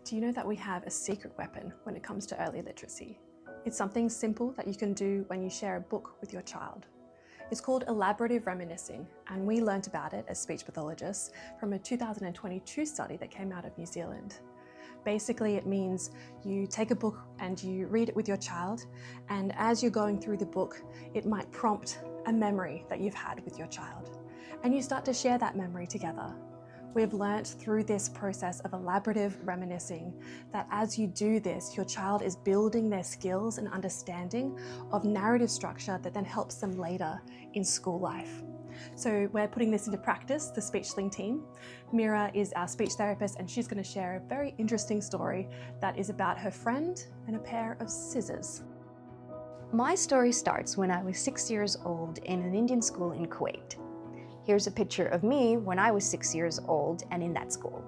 Do you know that we have a secret weapon when it comes to early literacy? It's something simple that you can do when you share a book with your child. It's called elaborative reminiscing, and we learnt about it as speech pathologists from a 2022 study that came out of New Zealand. Basically, it means you take a book and you read it with your child, and as you're going through the book, it might prompt a memory that you've had with your child, and you start to share that memory together. We've learnt through this process of elaborative reminiscing that as you do this, your child is building their skills and understanding of narrative structure that then helps them later in school life. So we're putting this into practice, the Speechling team. Mira is our speech therapist, and she's going to share a very interesting story that is about her friend and a pair of scissors. My story starts when I was 6 years old in an Indian school in Kuwait. Here's a picture of me when I was 6 years old and in that school.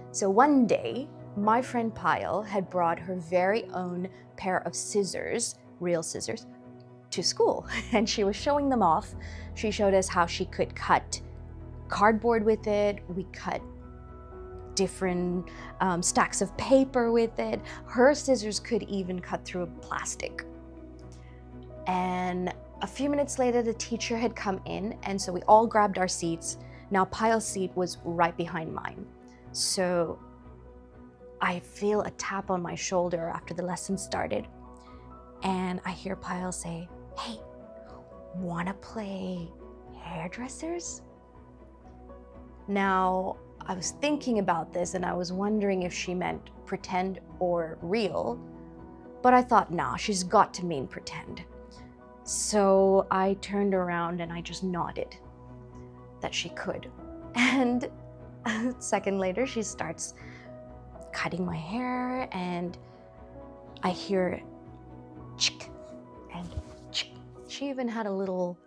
So one day, my friend Payal had brought her very own pair of scissors, real scissors, to school, and she was showing them off. She showed us how she could cut cardboard with it. We cut different stacks of paper with it. Her scissors could even cut through plastic. And a few minutes later, the teacher had come in, and so we all grabbed our seats. Now, Payal's seat was right behind mine. So I feel a tap on my shoulder after the lesson started, and I hear Payal say, "Hey, wanna play hairdressers?" Now, I was thinking about this, and I was wondering if she meant pretend or real, but I thought, nah, she's got to mean pretend. So I turned around and I just nodded that she could. And a second later, she starts cutting my hair, and I hear chick and chick. She even had a little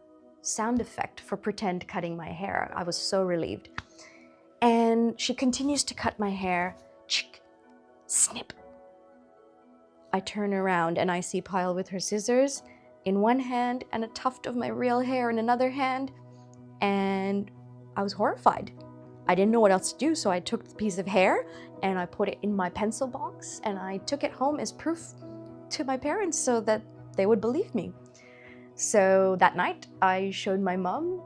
sound effect for pretend cutting my hair. I was so relieved. And she continues to cut my hair, chick, snip. I turn around and I see Payal with her scissors in one hand and a tuft of my real hair in another hand, and I was horrified. I didn't know what else to do, so I took the piece of hair and I put it in my pencil box, and I took it home as proof to my parents so that they would believe me. So that night, I showed my mom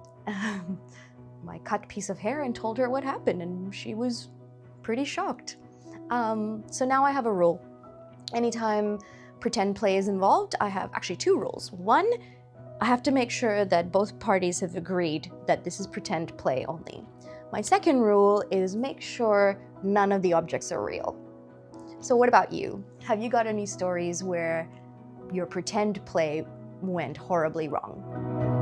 my cut piece of hair and told her what happened, and she was pretty shocked. So now I have a rule. Anytime pretend play is involved, I have actually two rules. One, I have to make sure that both parties have agreed that this is pretend play only. My second rule is make sure none of the objects are real. So what about you? Have you got any stories where your pretend play went horribly wrong?